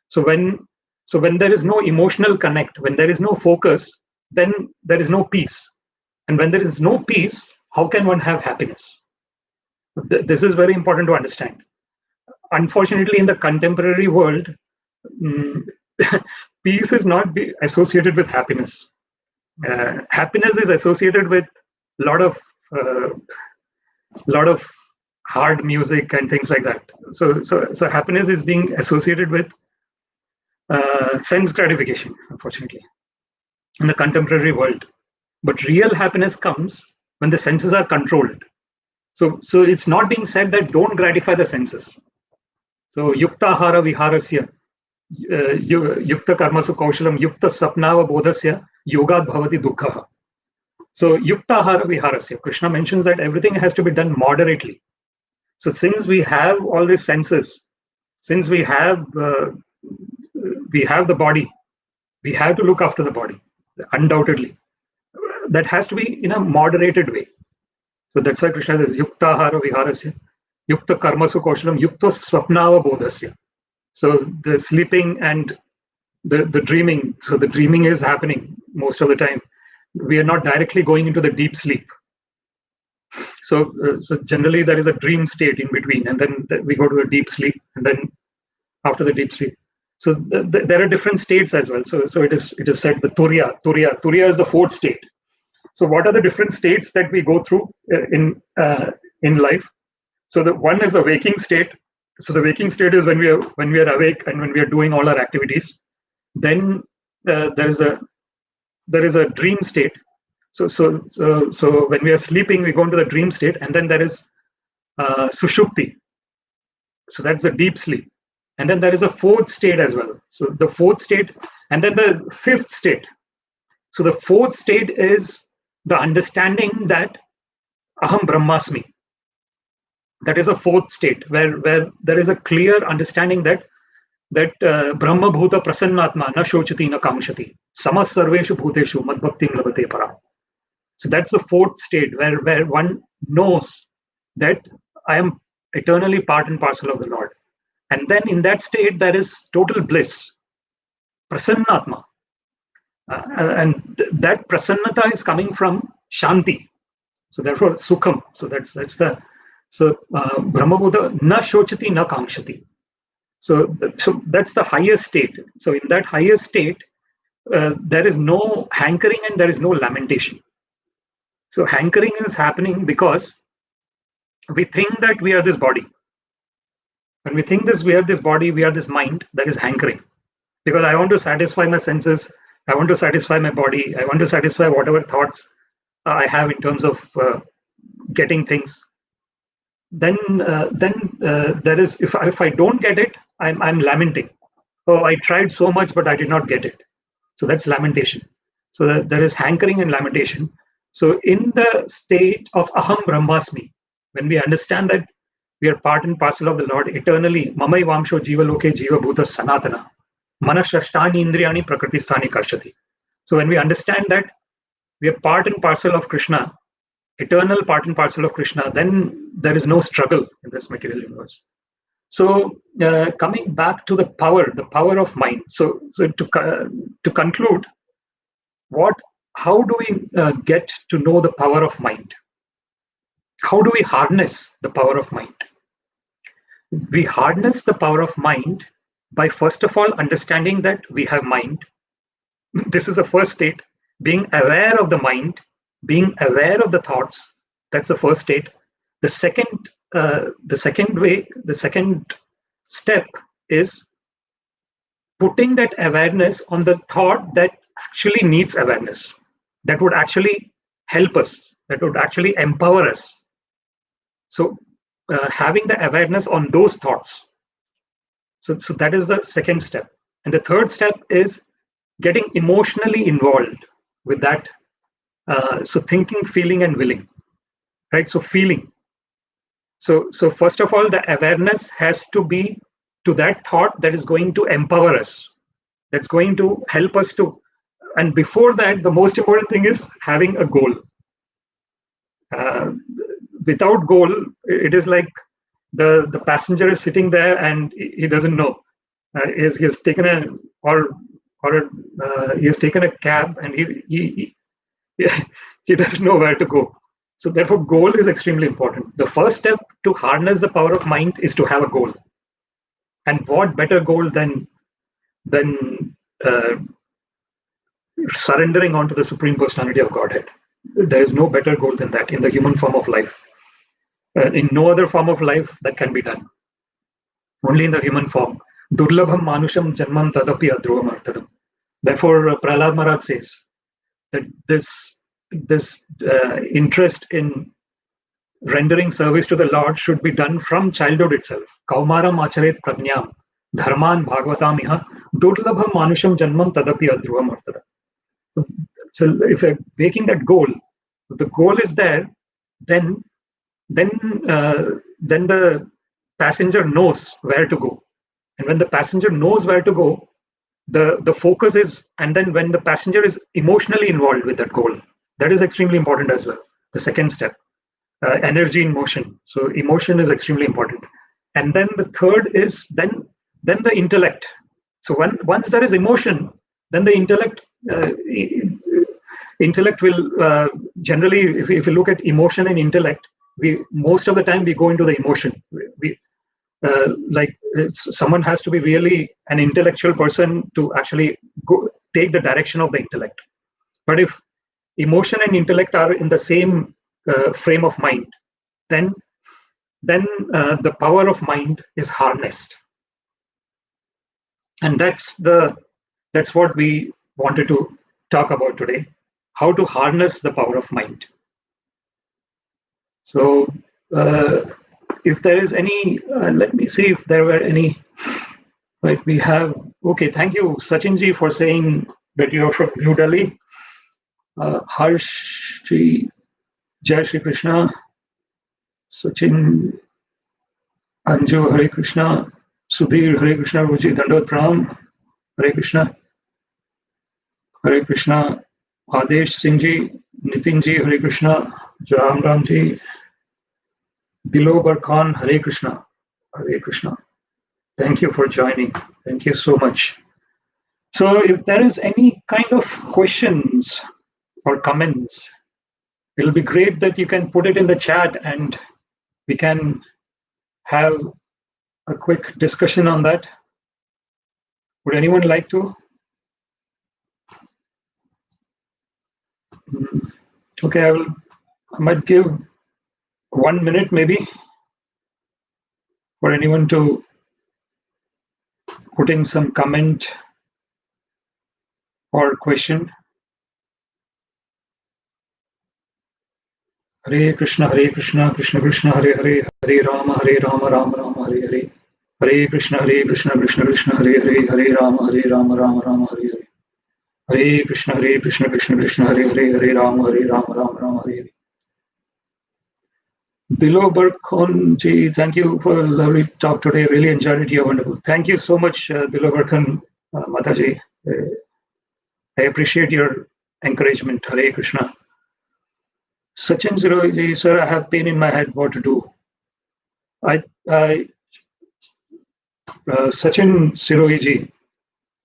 So when there is no emotional connect, when there is no focus, then there is no peace. And when there is no peace, how can one have happiness? This is very important to understand. Unfortunately, in the contemporary world, peace is not associated with happiness. Happiness is associated with a lot of hard music and things like that. So happiness is being associated with sense gratification, unfortunately, in the contemporary world. But real happiness comes when the senses are controlled. So it's not being said that don't gratify the senses. So yukta hara viharasya, yukta karmasu kaushalam, yukta sapnava bodhasya, yogat bhavati dukkha. So yukta hara viharasya, Krishna mentions that everything has to be done moderately. So since we have all these senses, since we have the body, we have to look after the body, undoubtedly. That has to be in a moderated way. So that's why Krishna says, yukta hara viharasya, yukta karmasu kaushalam, yukta swapnava bodhasya. So the sleeping and the dreaming, so the dreaming is happening most of the time. We are not directly going into the deep sleep. So generally there is a dream state in between, and then we go to the deep sleep, and then after the deep sleep. So there are different states as well. So it is said the Turiya is the fourth state. So what are the different states that we go through in life? So the one is a waking state. So the waking state is when we are awake and when we are doing all our activities. Then there is a dream state. So when we are sleeping, we go into the dream state, and then there is sushupti. So that's the deep sleep. And then there is a fourth state as well. So the fourth state, and then the fifth state. So the fourth state is the understanding that aham brahmasmi. That is a fourth state where there is a clear understanding that brahma bhuta prasannatma na shochati na kamshati samas sarveshu bhuteshu mad bhaktim labate param. So that's the fourth state where one knows that I am eternally part and parcel of the Lord. And then in that state, there is total bliss, prasannatma. And that prasannata is coming from shanti. So therefore, sukham. So that's the, so Brahmabhuta na shochati na kamshati. So that's the highest state. So in that highest state, there is no hankering and there is no lamentation. So hankering is happening because we think that we are this body. When we think this, we are this body, we are this mind, that is hankering. Because I want to satisfy my senses, I want to satisfy my body, I want to satisfy whatever thoughts I have in terms of getting things. Then there is, if I don't get it, I'm lamenting. Oh, I tried so much, but I did not get it. So that's lamentation. So there is hankering and lamentation. So in the state of aham brahmasmi, when we understand that we are part and parcel of the Lord eternally, mamai vamsho jiva loke jiva bhuta sanatana, manashrashtani indriyani prakritisthani karshati. So when we understand that we are part and parcel of Krishna, eternal part and parcel of Krishna, then there is no struggle in this material universe. So coming back to the power of mind. So to conclude, how do we get to know the power of mind? How do we harness the power of mind? We harness the power of mind by first of all understanding that we have mind. This is the first state, being aware of the mind, being aware of the thoughts. That's the first state. The second step is putting that awareness on the thought that actually needs awareness, that would actually help us, that would actually empower us. So having the awareness on those thoughts. So that is the second step. And the third step is getting emotionally involved with that. So thinking, feeling, and willing, right? So feeling. So first of all, the awareness has to be to that thought that is going to empower us, that's going to help us to. And before that, the most important thing is having a goal. Without goal, it is like the passenger is sitting there and he doesn't know. He has taken a cab and he doesn't know where to go. So therefore, goal is extremely important. The first step to harness the power of mind is to have a goal. And what better goal than surrendering onto the Supreme Personality of Godhead? There is no better goal than that in the human form of life. In no other form of life that can be done. Only in the human form. Durlabham manusham janmam tadapi adhruvam artadam. Therefore, Prahlad Maharaj says that this interest in rendering service to the Lord should be done from childhood itself. Kaumaram acharet prajñam dharman bhagavatam iha durlabham manusham janmam tadapi adhruvam artadam. So if you're making that goal, if the goal is there, then the passenger knows where to go. And when the passenger knows where to go, the focus is, and then when the passenger is emotionally involved with that goal, that is extremely important as well. The second step, energy in motion. So emotion is extremely important. And then the third is then the intellect. So once there is emotion, then the intellect will generally, if you look at emotion and intellect, most of the time we go into the emotion. Someone has to be really an intellectual person to actually take the direction of the intellect. But if emotion and intellect are in the same frame of mind, then the power of mind is harnessed. And that's what we wanted to talk about today, how to harness the power of mind. So if there is any, let me see if there were any Right, we have, okay, thank you, Sachinji, for saying that you are from New Delhi. Harsh, Jai Shri Krishna, Sachin, Anju, Hare Krishna, Sudhir, Hare Krishna, Ruchi, Dandot Pranam, Hare Krishna, Hare Krishna, Adesh Singhji, Nitinji, Hare Krishna, Ram Ramji, Dilobar Khan, Hare Krishna, Hare Krishna. Thank you for joining. Thank you so much. So if there is any kind of questions or comments, it'll be great that you can put it in the chat and we can have a quick discussion on that. Would anyone like to? Okay, I might give 1 minute maybe for anyone to put in some comment or question. Hare Krishna, Krishna Krishna, Hare Hare, Hare Rama, Rama Rama, Hare Hare. Hare Krishna, Krishna Krishna, Hare Hare, Hare Rama, Rama Rama, Hare Hare. Hare Krishna, Krishna Krishna, Hare Hare, Hare Rama, Rama, Hare Hare. Dilobar Khan ji, thank you for a lovely talk today. Really enjoyed it. You're wonderful. Thank you so much, Dilobar Khan, Mataji. I appreciate your encouragement. Hare Krishna. Sachin Siroji, sir, I have pain in my head. What to do? Sachin Siroji,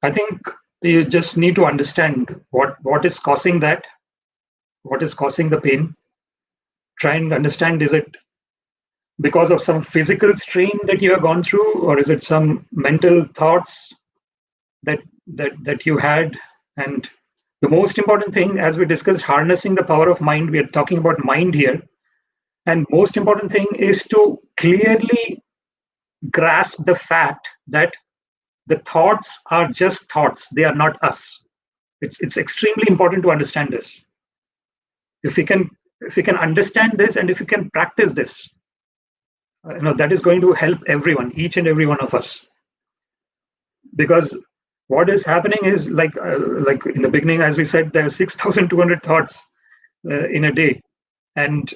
I think you just need to understand what is causing that, what is causing the pain. Try and understand, is it because of some physical strain that you have gone through, or is it some mental thoughts that you had? And the most important thing, as we discussed, harnessing the power of mind, we are talking about mind here. And most important thing is to clearly grasp the fact that the thoughts are just thoughts. They are not us. It's extremely important to understand this. If we can understand this, and if you can practice this, that is going to help everyone, each and every one of us. Because what is happening is, like in the beginning, as we said, there are 6,200 thoughts in a day, and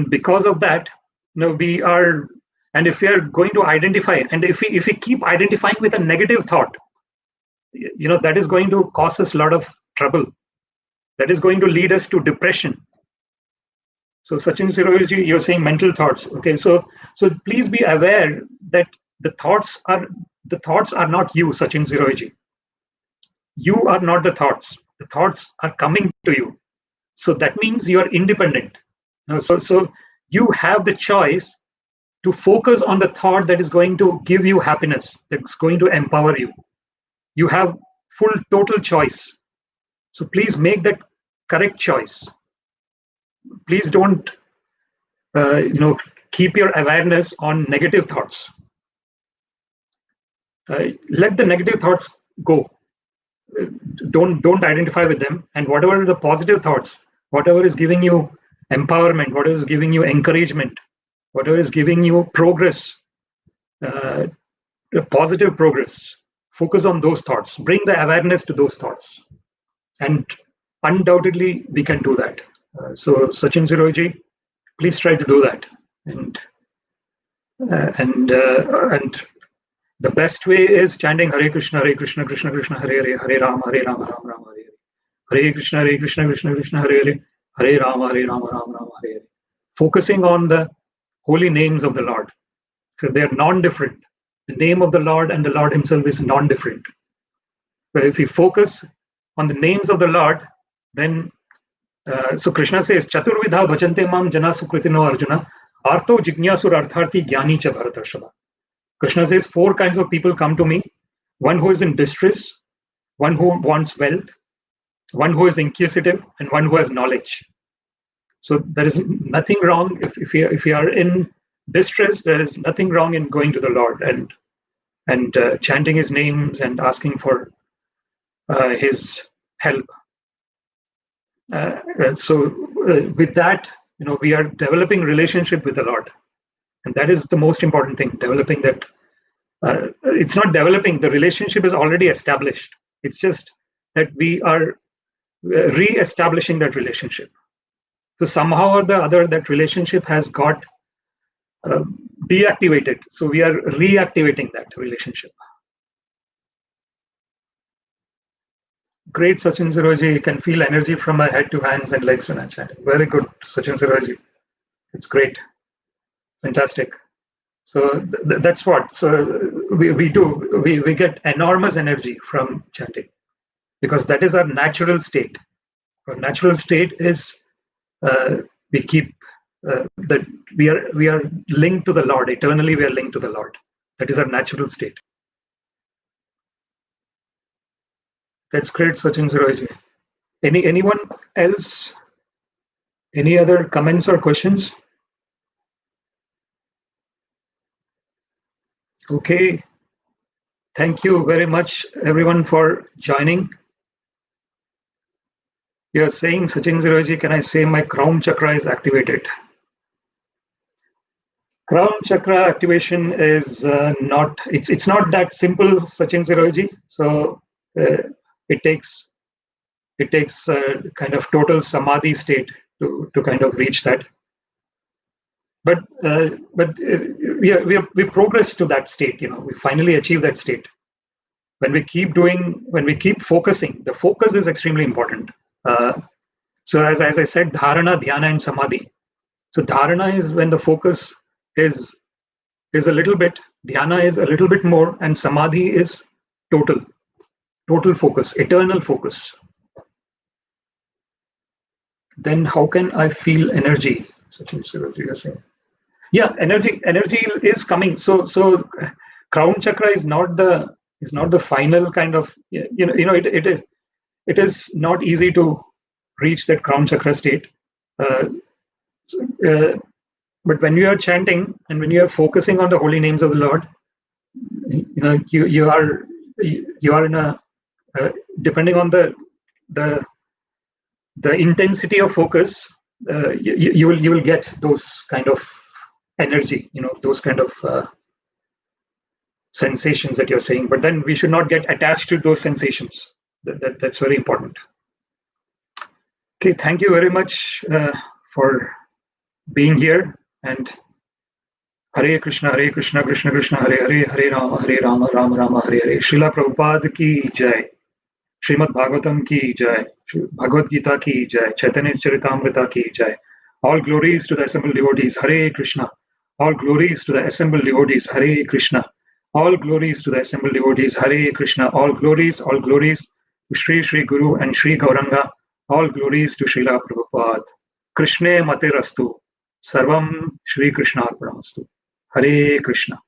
because of that, we are. And if we are going to identify, and if we keep identifying with a negative thought, that is going to cause us a lot of trouble. That is going to lead us to depression. So Sachin Siroji, you're saying mental thoughts. Okay, so please be aware that the thoughts are not you, Sachin Siroji. You are not the thoughts. The thoughts are coming to you. So that means you are independent. So you have the choice to focus on the thought that is going to give you happiness, that's going to empower you. You have full total choice. So please make that correct choice. Please don't keep your awareness on negative thoughts. Let the negative thoughts go. Don't identify with them. And whatever the positive thoughts, whatever is giving you empowerment, whatever is giving you encouragement, whatever is giving you progress, positive progress, focus on those thoughts. Bring the awareness to those thoughts. And undoubtedly, we can do that. So Sachin Siroji, please try to do that. And the best way is chanting Hare Krishna, Krishna Krishna, Hare Hare, Hare Rama, Rama Rama, Hare Hare. Hare Krishna, Krishna Krishna, Hare Hare, Hare Rama, Rama Rama, Hare Hare. Focusing on the holy names of the Lord. So they are non-different. The name of the Lord and the Lord himself is non-different. But if we focus on the names of the Lord, then so Krishna says, Chaturvidha bhajante mam jana sukritino arjuna, artho jignasur artharthi jnani cha bharatarshava. Krishna says 4 kinds of people come to me. One who is in distress, one who wants wealth, one who is inquisitive, and one who has knowledge. So there is nothing wrong if you are in distress. There is nothing wrong in going to the Lord and chanting his names and asking for his help. With that, we are developing relationship with the Lord, and that is the most important thing. Developing that it's not developing. The relationship is already established. It's just that we are re-establishing that relationship. So somehow or the other, that relationship has got deactivated. So we are reactivating that relationship. Great, Sachin Siroji. You can feel energy from my head to hands and legs when I'm chanting. Very good, Sachin Siroji. It's great. Fantastic. So that's what. So we get enormous energy from chanting, because that is our natural state. Our natural state is we keep that we are linked to the Lord. Eternally we are linked to the Lord. That is our natural state. That's great, Sachin Siroji. Anyone else? Any other comments or questions? Okay. Thank you very much, everyone, for joining. You're saying, Sachin Siroji, can I say my crown chakra is activated? Crown chakra activation is not, it's not that simple, Sachin Siroji. So it takes kind of total samadhi state to kind of reach that. But we progress to that state. We finally achieve that state. When we keep focusing, the focus is extremely important. So as I said, dharana, dhyana, and samadhi. So dharana is when the focus is a little bit, dhyana is a little bit more, and samadhi is total focus, eternal focus. Then how can I feel energy? Sachin Siroji, you're saying. Yeah, energy is coming. So crown chakra is not the final kind of, it is not easy to reach that crown chakra state. But when you are chanting and when you are focusing on the holy names of the Lord, you are in a depending on the intensity of focus, you will get those kind of energy, those kind of sensations that you're saying. But then we should not get attached to those sensations. That's very important. Okay, thank you very much for being here. And Hare Krishna, Krishna Krishna, Hare Hare, Hare Rama, Rama Rama, Hare Hare. Srila Prabhupada ki jai. Śrīmad-Bhāgavatam ki jai. Bhagavad Gita ki jai. Chaitanya Charitamrita ki jai. All glories to the assembled devotees. Hare Krishna. All glories to the assembled devotees. Hare Krishna. All glories to the assembled devotees. Hare Krishna. All glories to Sri Guru and Sri Gauranga. All glories to Srila Prabhupada. Krishna Materastu. Sarvam Shri Krishna Arpanamastu. Hare Krishna.